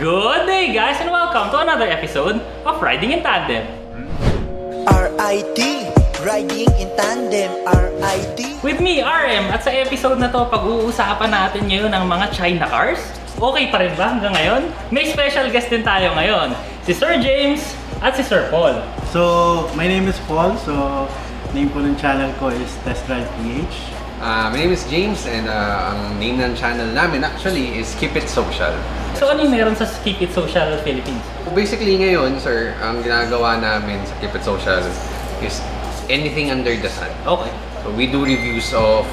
Good day guys and welcome to another episode of Riding in Tandem. RIT, Riding in Tandem, RIT. With me, RM, at sa episode na to, pag-uusapan natin ngayon ang mga China cars. Okay pa rin ba hanggang ngayon? May special guest din tayo ngayon, si Sir James at si Sir Paul. So, my name is Paul. So, name po ng channel ko is Test Drive PH. My name is James and ang name ng channel namin actually is Keep It Social. So ano yung meron sa Keep It Social Philippines? Basically ngayon, sir, ang ginagawa namin sa Keep It Social is anything under the sun. Okay. So we do reviews of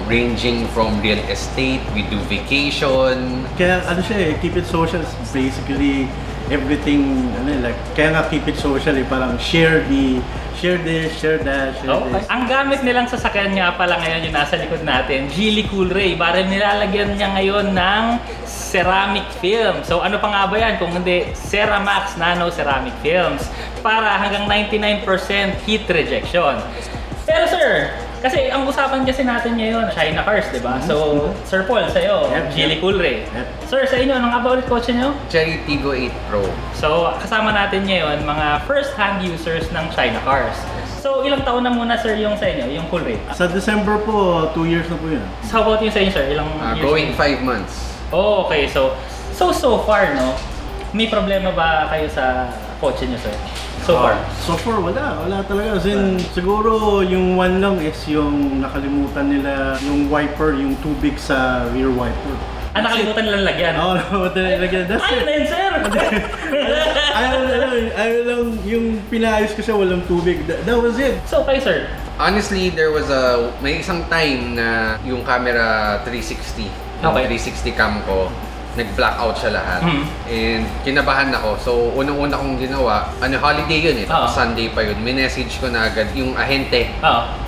ranging from real estate, we do vacation. Kaya ano siya Keep It Social is basically everything, like, kaya nga Keep It Social parang share this, share that, share this. Ang gamit nilang sasakyan nga pala ngayon yung nasa likod natin, Geely Coolray. Parang nilalagyan niya ngayon ng ceramic film. So ano pa nga ba yan kung hindi Ceramax Nano Ceramic Films para hanggang 99% heat rejection. Pero sir, kasi ang usapan kasi natin ngayon, China cars, di ba? So, Sir Paul, sa'yo, Geely Coolray. Sir, sa inyo, anong nga ba ulit kotse nyo? Cherry Tiggo 8 Pro. So, kasama natin ngayon mga first-hand users ng China cars. So, ilang taon na muna, sir, yung sa inyo, yung Coolray? Sa December po, 2 years na po yun. So, how about yung sa inyo, sir? Ilang years? Going 5 months. Oh, okay. So far, no? May problema ba kayo sa kotse nyo, sir? So far? So far, wala talaga. Siguro yung one lang is yung nakalimutan nila yung wiper, yung tubig sa rear wiper. Nakalimutan nilang lagyan? Oo, nakalimutan nilang lagyan. That's it. Na yun, sir! Ayaw lang yung pinayos ko siya, walang tubig. That was it. So, okay, sir. Honestly, may isang time na yung camera 360, yung 360 cam ko, nag-blackout siya lahat. And kinabahan ako. So, unang-una kong ginawa, holiday yun tapos Sunday pa yun. Minessage ko na agad yung ahente.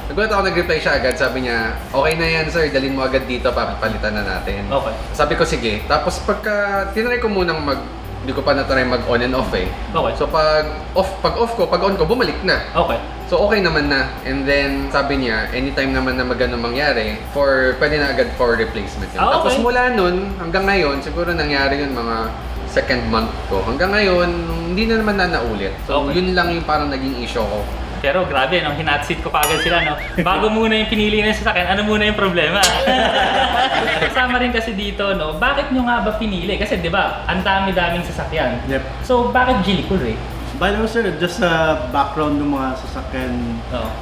Nagulat ako, nag-reply siya agad. Sabi niya, okay na yan sir, dalhin mo agad dito, papalitan na natin. Okay. Sabi ko, sige. Tapos pagka, tinry ko munang hindi ko pa na-try mag-on and off Okay. So, pag on ko, bumalik na. Okay. So, okay naman na. And then, sabi niya, anytime naman na magano mangyari, pwede na agad for replacement yun. Tapos mula nun, hanggang ngayon, siguro nangyari yun mga second month ko. Hanggang ngayon, hindi na naman na naulit. So, yun lang yung parang naging issue ko. Pero grabe, no? Hinatseat ko pa agad sila, no? Bago muna yung pinili na sa akin, ano muna yung problema? Kasama rin kasi dito, no? Bakit nyo nga ba pinili? Kasi, di ba, ang dami-daming sasakyan. Yep. So, bakit Geely Coolray? By the way, sir, just sa background ng mga sasakyan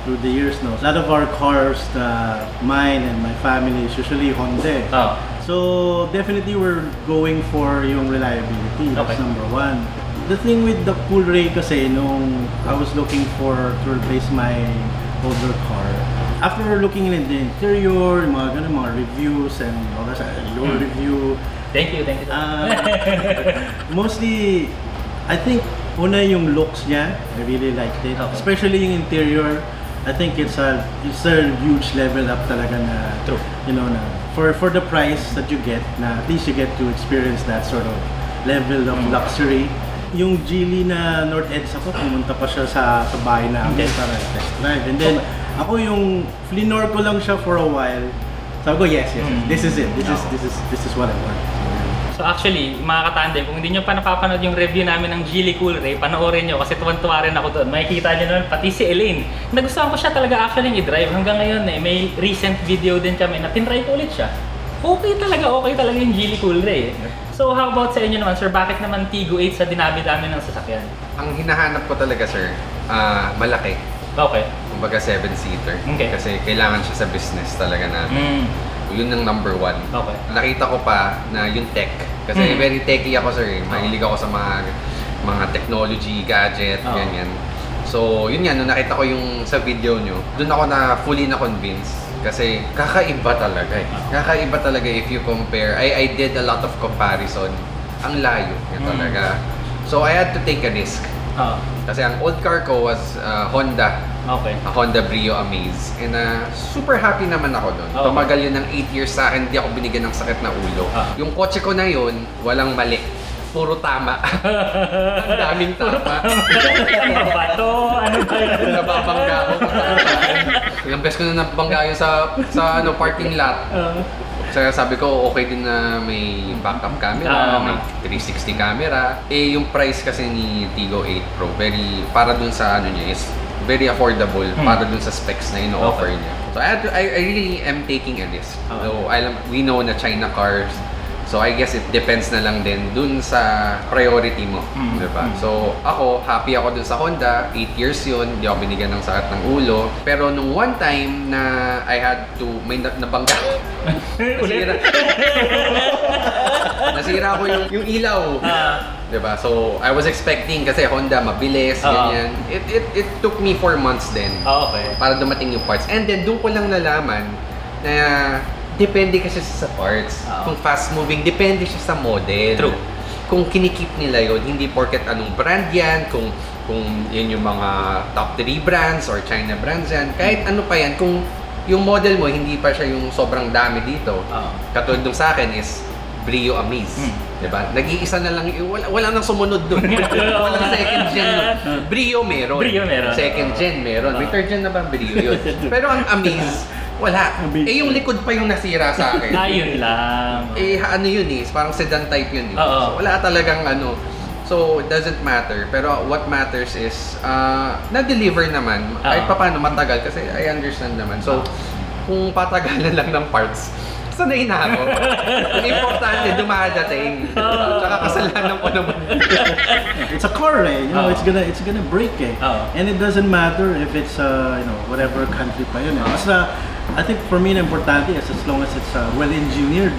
through the years, no? A lot of our cars, mine and my family, is usually Honda. So, definitely we're going for yung reliability. That's number one. The thing with the Coolray kasi, nung I was looking to replace my older car, after looking in the interior, mga reviews and all that, your review. Thank you. Mostly, I think, una yung looks niya, I really liked it. Especially yung interior, I think it's a huge level up talaga na, na for the price that you get, na at least you get to experience that sort of level of luxury. Yung Geely na North Edge ako, pumunta pa siya sa bahay namin para test drive. And then, ako yung flinor ko lang siya for a while. Sabi ko, yes, this is it. This is what I want. So actually, mga katandem, kung hindi nyo pa napapanood yung review namin ng Geely Coolray, panoorin nyo kasi tuwan-tuwa rin ako doon. Makikita nyo naman, pati si Elaine. Nagustuhan ko siya talaga actually i-drive. Hanggang ngayon may recent video din kami na tinry ko ulit siya. Okay talaga yung Geely Coolray. So how about sa inyo naman, sir? Bakit naman Tiggo 8 sa dinabi-dami ng sasakyan? Ang hinahanap ko talaga, sir, malaki. Okay. Kumbaga 7-seater. Okay. Kasi kailangan siya sa business talaga natin. Yun ang number one. Okay. Nakita ko pa na yung tech. Kasi very techy ako, sir. Mahilig ako sa mga technology, gadget, ganyan. So, yun nga, nung nakita ko yung sa video nyo, dun ako na fully na-convince. Kasi kakaiba talaga Kakaiba talaga if you compare. I did a lot of comparison. Ang layo niya talaga. So, I had to take a risk. Kasi ang old car ko was Honda. A Honda Brio Amaze. And super happy naman ako doon. Tumagal yun ng 8 years sa akin, hindi ako binigyan ng sakit na ulo. Yung kotse ko na yun, walang mali. Puro tama. Ang daming tama. Ano ba to? Ano ba yun? Nababangga ako. Ilang beses ko na nabangga yun sa parking lot. So sabi ko, okay din na may backup camera, may 360 camera. Eh, yung price kasi ni Tigo 8 Pro, para dun sa ano niya is very affordable para dun sa specs na ino-offer niya. So I really am taking a risk. So we know na China cars, so I guess it depends na lang din dun sa priority mo, diba? So ako, happy ako dun sa Honda, 8 years yun, hindi ako binigyan ng sakit ng ulo. Pero nung one time na I had to, may nabangga ko. Nasira ko yung ilaw. Diba? So I was expecting, kasi Honda mabilis, ganyan. It took me 4 months din para dumating yung parts. And then doon ko lang nalaman na depende kasi sa parts. Kung fast moving, depende siya sa model. True. Kung kinikip nila yun, hindi porket anong brand yan, kung yun yung mga top 3 brands or China brands yan, kahit ano pa yan, kung yung model mo, hindi pa siya yung sobrang dami dito. Katulad nung sa akin is Brio Amaze. Diba? Nag-iisa na lang, wala nang sumunod dun. Walang second gen nun. Brio meron. Second gen meron. May third gen na ba Brio yun? Pero ang Amaze, wala. Eh yung likod pa yung nasira sa akin. Ayun lang. Eh ano yun eh, parang sedan type yun eh. So, wala talagang ano. So it doesn't matter. Pero what matters is, na-deliver naman. Kahit pa paano matagal kasi I understand naman. So kung patagalan lang ng parts, sanay na ako. Ang importante, dumadating. Tsaka kasalanan ko naman. It's a car, eh. You know, it's gonna break, eh. And it doesn't matter if it's you know, whatever country pa yun, eh. Basta, I think for me, importante is as long as it's well engineered.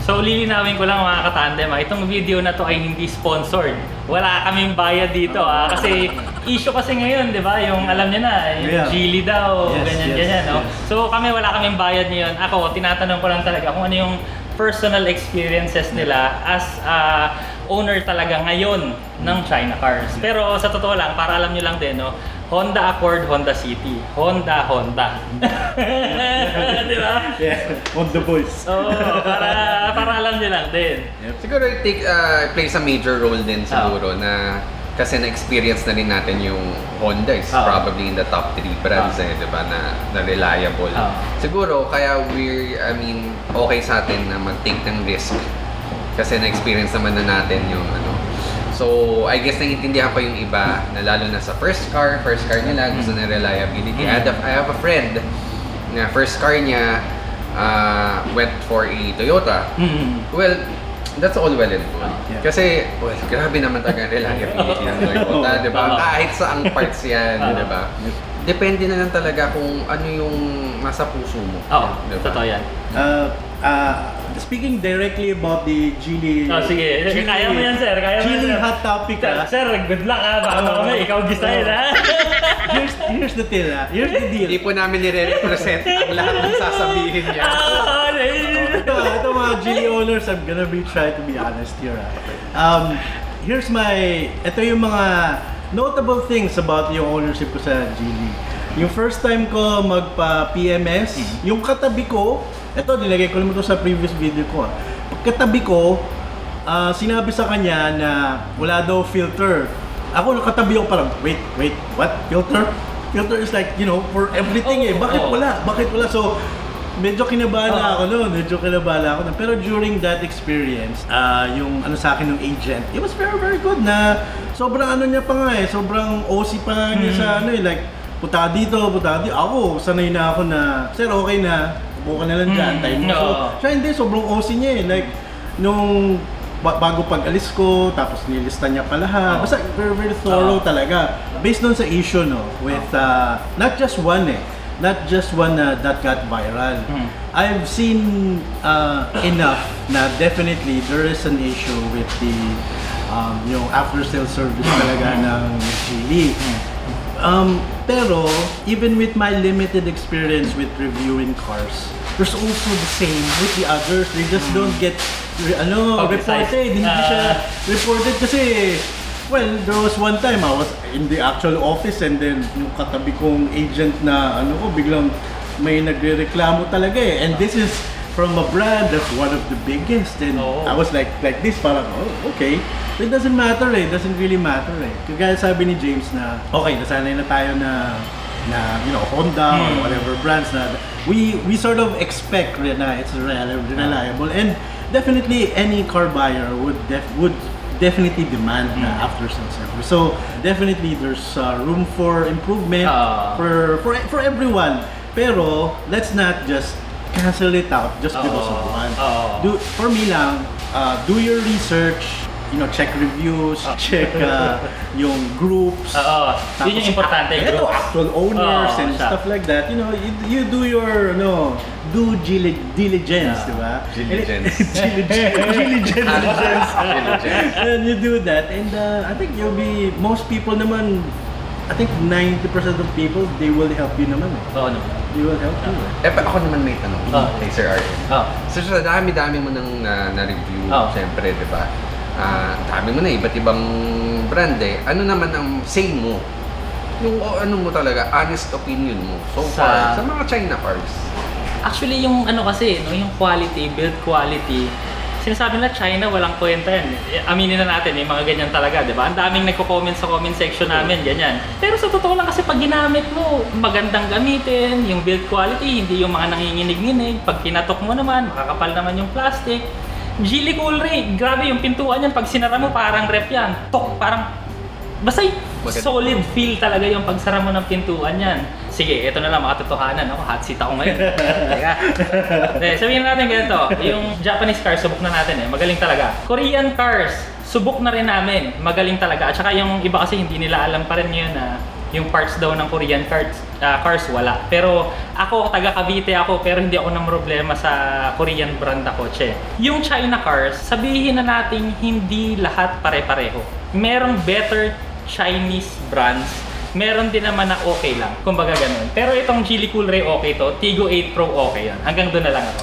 So lilinawin ko lang mga katandem, itong video na to ay hindi sponsored. Wala kaming bayad dito kasi issue kasi ngayon, di ba? Yung alam niyo na, yung Geely daw, ganyan, no? So kami wala kaming bayad niyon. Ako, tinatanong ko lang talaga kung ano yung personal experiences nila as owner talaga ngayon ng China cars. Pero sa totoo lang, para alam niyo lang din, no? Honda Accord, Honda City. Honda. Di ba? Yeah, Honda boys. Para alam nyo lang din. Siguro it plays a major role din siguro na kasi na-experience na rin natin yung Honda is probably in the top 3 brands di ba, na reliable. Siguro kaya okay sa atin na mag-take ng risk kasi na-experience naman na natin yung ano. So, I guess naiintindihan pa yung iba na lalo na sa first car nila, gusto na reliability. I have a friend na first car niya went for a Toyota. Well, that's all well and good. Kasi, grabe naman talaga reliability ng Toyota, di ba? Kahit saang parts yan, di ba? Depende na lang talaga kung ano yung nasa puso mo. Totoo yan. Speaking directly about the Geely... sige. Kaya mo yan, sir. Geely hot topic, Sir, good luck, Baka mamaya ikaw gisahin, Here's the deal, Here's the deal. Hindi po namin nire-represent ang lahat ng sasabihin niya. Ito mga Geely owners, I'm gonna try to be honest here. Ito yung mga notable things about yung ownership ko sa Geely. Yung first time ko magpa-PMS, yung katabi ko, ito, nilagay ko naman ito sa previous video ko. Pagkatabi ko, sinabi sa kanya na wala daw filter. Ako, nakatabi ako parang, wait, what? Filter? Filter is like, you know, for everything Bakit wala? So, medyo kinabahan ako noon. Pero during that experience, yung ano sa akin ng agent, it was very, very good na sobrang ano niya pa nga sobrang OC pa nga niya sa like, punta dito. Ako, sanay na ako na, sir, okay na. Buka na lang dyan, time mo. So, siya hindi, sobrang OC niya Like, nung bago pag-alis ko, tapos nilista niya pa lahat. Basta very, very thorough talaga. Based on sa issue, with not just one that got viral. I've seen enough na definitely there is an issue with the yung after-sale service talaga ng Geely. Pero even with my limited experience with reviewing cars, there's also the same with the others. They just don't get reported. Hindi siya reported kasi there was one time I was in the actual office and then yung katabi kong agent na biglang may nagrereklamo talaga and this is from a brand that's one of the biggest and I was like this parang okay. It doesn't matter It doesn't really matter Kaya sabi ni James na okay, nasanay na tayo na Honda or whatever brands na we sort of expect na it's reliable, and definitely any car buyer would definitely demand na after sales service. So definitely there's room for improvement for everyone. Pero let's not just cancel it out just because of one. For me lang, do your research. Check reviews, check yung groups. Yun yung importante. Ito, actual owners and stuff like that. You do your due diligence, di ba? Diligence. Diligence. And you do that, and I think most people naman, I think 90% of people, they will help you naman. Oo naman. They will help you. Ako naman may tanong kay Sir RM. So sa dami-dami mo nang na-review, siyempre, di ba? Dami mo na iba't ibang brand eh. Ano naman ang say mo? Yung ano mo talaga, honest opinion mo so far sa mga China cars? Actually, yung yung quality, build quality, sinasabi nila China, walang kwenta yan. Aminin na natin, yung mga ganyan talaga, di ba? Ang daming nagko-comment sa comment section namin, ganyan. Pero sa totoo lang kasi pag ginamit mo, magandang gamitin, yung build quality, hindi yung mga nanginginig-nginig. Pag kinatok mo naman, makakapal naman yung plastic. Geely Cool Ray, grabe yung pintuan yan, pag sinara mo parang rep yan. Parang, basta solid feel talaga yung pagsara mo ng pintuan yan. Sige, ito na lang makatotohanan. Ako, hot seat ako ngayon. Sabihin natin ganito, yung Japanese cars, subok na natin magaling talaga. Korean cars, subok na rin namin, magaling talaga. At saka yung iba kasi hindi nila alam pa rin ngayon na yung parts daw ng Korean cars wala. Pero ako, taga Cavite ako, pero hindi ako ng problema sa Korean brand na kotse. Yung China cars, sabihin na natin hindi lahat pare-pareho. Merong better Chinese brands, meron din naman na okay lang, kumbaga ganun. Pero itong Geely Cool Ray okay to, Tiggo 8 Pro okay yan. Hanggang doon na lang ako.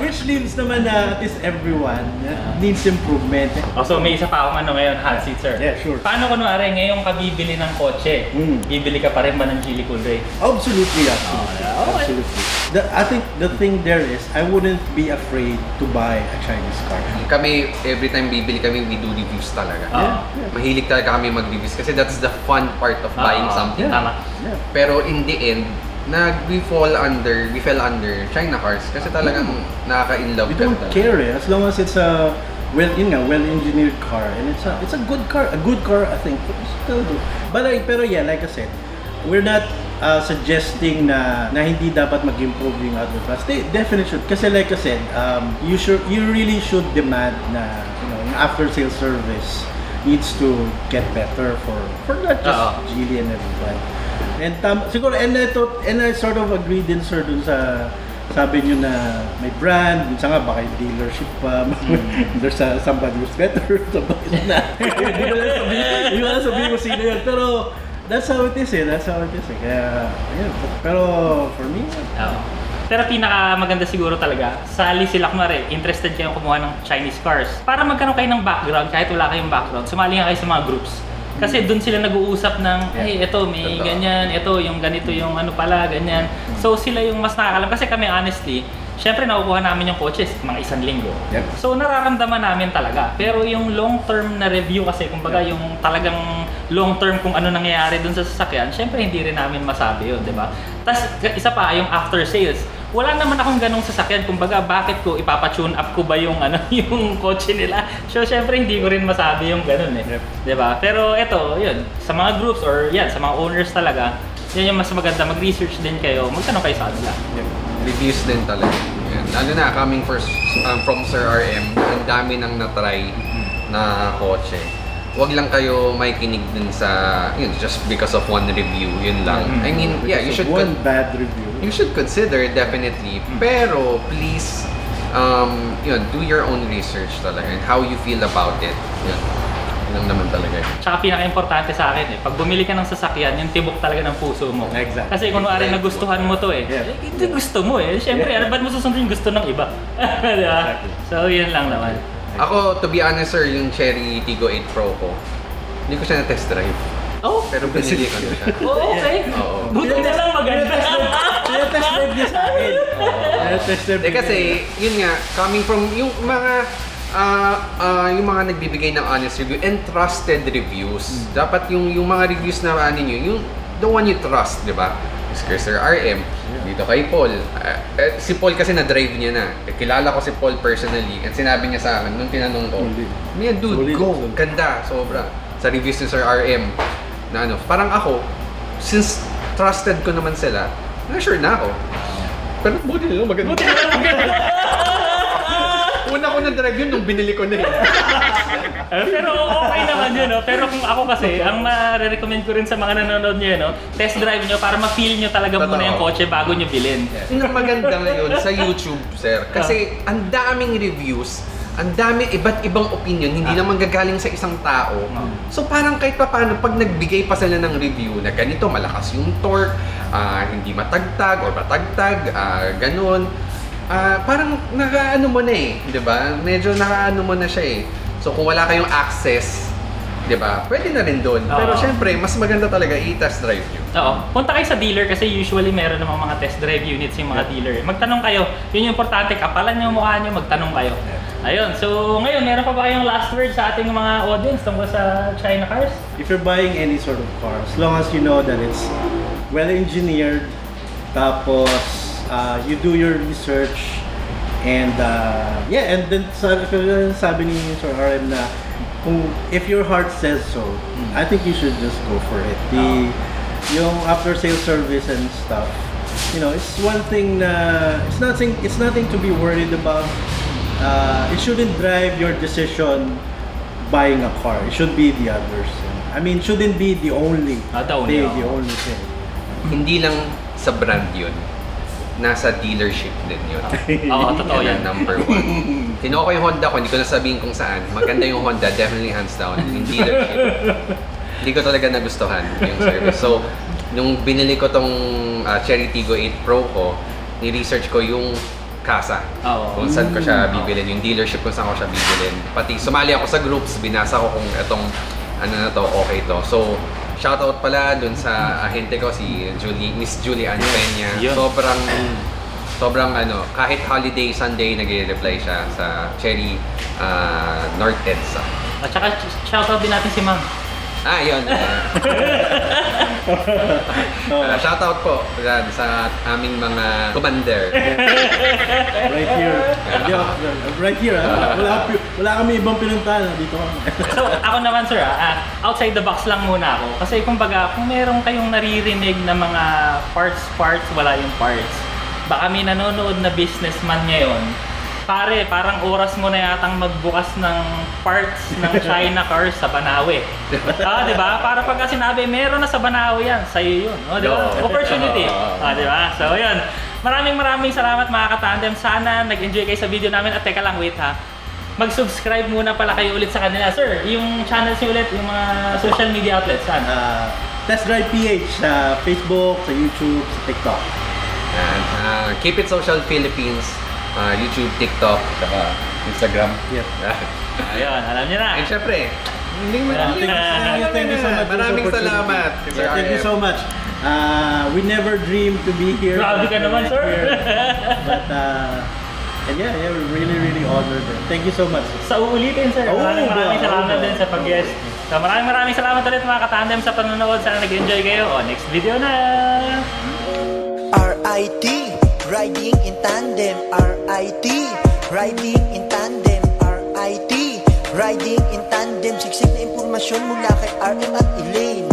Which means naman na at least everyone needs improvement. So may isa pa akong ngayon, hot seat, sir. Yeah, sure. Paano kunwari ngayong kabibili ng kotse, bibili ka pa rin ba ng Geely Cool Ray? Absolutely. Absolutely. I think the thing there is, I wouldn't be afraid to buy a Chinese car. Kami, every time bibili kami, we do reviews talaga. Mahilig talaga kami mag-reviews kasi that's the fun part of buying something. Tama. Pero in the end, we fell under China cars kasi talagang nakaka-inlove. We don't care as long as it's a well-engineered car, and it's a good car. A good car, I think, still do. Pero yeah, like I said, we're not suggesting na hindi dapat mag-improve yung other cars. They definitely should. Kasi like I said, you really should demand na yung after-sales service needs to get better for not just Geely and everyone. And siguro, and I sort of agree din, sir, dun sa sabi nyo na may brand, minsan nga baka yung dealership pa, there's somebody who's better, somebody na. Hindi ko lang sabihin ko sino yun, pero that's how it is Kaya, ayun. Pero for me, Pero pinakamaganda siguro talaga, sali sila kumari, interested kayong kumuha ng Chinese cars. Para magkaroon kayo ng background, kahit wala kayong background, sumali nga kayo sa mga groups. Kasi doon sila nag-uusap ng, hey, ito may ganyan, ito yung ganito yung ano pala, ganyan. So sila yung mas nakakalam. Kasi kami honestly, syempre nakukuha namin yung coaches mga 1 linggo. So nararamdaman namin talaga. Pero yung long term na review kasi, kumbaga yung talagang long term kung ano nangyayari doon sa sasakyan, syempre hindi rin namin masabi yun, di ba? Tapos isa pa, yung after sales. Wala naman akong ganong sasakyan, kumbaga bakit ko ipapa-tune up ko ba yung yung kotse nila? So syempre hindi ko rin masabi yung ganon eh. 'Di ba? Pero ito, 'yun, sa mga groups or sa mga owners talaga, yan yung mas maganda, mag-research din kayo, magtanong kayo sa kanila. Reviews din talaga. Yan. Lalo na coming from Sir RM, ang dami nang na-try na kotse. Huwag lang kayo may kinig din sa just because of one review, yun lang. I mean, you should one bad review. You should consider definitely, pero please do your own research talaga and how you feel about it. Yun lang naman talaga. Tsaka pinaka-importante sa akin pag bumili ka ng sasakyan, yung tibok talaga ng puso mo. Exactly. Kasi kunwari nagustuhan mo to ito gusto mo Siyempre, ba't mo susundin yung gusto ng iba? Diba? So, yun lang naman. Ako, to be honest sir, yung Cherry Tiggo 8 Pro ko, hindi ko siya na-test drive. Pero pinili ko na siya. Okay. Buti na lang maganda. Test drive niya sa akin. Kasi, yun nga, coming from yung mga Yung mga nagbibigay ng honest review and trusted reviews. Dapat yung mga reviews na ano nyo, yung the one you trust, di ba? Sir RM, dito kay Paul. Si Paul kasi na-drive niya na. Kilala ko si Paul personally and sinabi niya sa akin nung tinanong ko, "Man, dude, go! Ganda, sobra." Sa reviews ni Sir RM, na ano, parang ako, since trusted ko naman sila, na-sure na ako. Pero buti nila maganda. Una ko na-drive yun nung binili ko na yun. Pero okay naman yun, no? Pero kung ako kasi, ang ma-recommend ko rin sa mga nanonood nyo, no? Test drive nyo para ma-feel nyo talaga muna yung kotse bago nyo bilhin. Yung maganda ngayon sa YouTube, sir. Kasi ang daming reviews, ang daming iba't ibang opinion, hindi naman gagaling sa isang tao. So parang kahit pa paano, pag nagbigay pa sila ng review na ganito, malakas yung torque, hindi matagtag or matagtag, ganun. Parang nakaano mo na eh, di ba? Medyo nakaano mo na siya eh. So kung wala kayong access, di ba? Pwede na rin doon. Pero syempre, mas maganda talaga i-test drive nyo. Oo. Punta kayo sa dealer kasi usually meron namang mga test drive units yung mga dealer. Magtanong kayo. Yun yung importante. Kapalan nyo mukha nyo, magtanong kayo. Ayun. So ngayon, meron pa ba kayong last word sa ating mga audience tungkol sa China cars? If you're buying any sort of car, as long as you know that it's well-engineered, tapos you do your research, and and then sabi ni Sir RM na if your heart says so, I think you should just go for it. Yung after sales service and stuff, you know, it's one thing na it's nothing to be worried about. It shouldn't drive your decision buying a car. It should be the others. I mean, shouldn't be the only thing. Hindi lang sa brand yun. Nasa dealership din yun. Oo, totoo yan. Number one. Kinuha ko yung Honda ko, hindi ko na sabihin kung saan. Maganda yung Honda, definitely hands down. Yung dealership. Hindi ko talaga nagustuhan yung service. So, nung binili ko tong Cherry Tiggo 8 Pro ko, ni-research ko yung kasa. Kung saan ko siya bibilin. Yung dealership kung saan ko siya bibilin. Pati sumali ako sa groups, binasa ko kung itong ano na to, okay to. So, shoutout pala dun sa ahente ko, si Miss Julie Ann Peña. Sobrang ano, kahit holiday, Sunday, nag-reply siya sa Cherry North EDSA. At saka shoutout din natin si Ma'am. Yun. Shoutout po sa aming mga commander. Right here. Right here. Wala kami ibang pinuntahan dito. So ako naman sir, outside the box lang muna ako. Kasi kumbaga, kung meron kayong naririnig na mga parts, wala yung parts. Baka may nanonood na businessman ngayon, pare, parang oras mo na yatang magbukas ng parts ng China cars sa Banawe. Di ba? Para pagka sinabi, meron na sa Banawe yan, sa'yo yun. Di ba? Opportunity. Di ba? So, yun. Maraming salamat mga katandem. Sana nag-enjoy kayo sa video namin. At teka lang, wait ha. Mag-subscribe muna pala kayo ulit sa kanila. Sir, yung channels nyo ulit, yung mga social media outlets, saan? Test Drive PH sa Facebook, sa YouTube, sa TikTok. And, Keep It Social Philippines. YouTube, TikTok, saka Instagram. Yep. Ayun, alam niyo na. And syempre, thank you so much. Maraming salamat. Thank you so much. We never dreamed to be here. Grabe ka naman, sir. But and we're really honored. Thank you so much. Sa uulitin, sir. Maraming salamat din sa pag-guest. So maraming salamat ulit mga katandem sa panonood. Sana nag-enjoy kayo. Next video na! RIT, riding in tandem. RIT, riding in tandem. RIT, riding in tandem. Siksik na impormasyon mula kay RM at Elaine.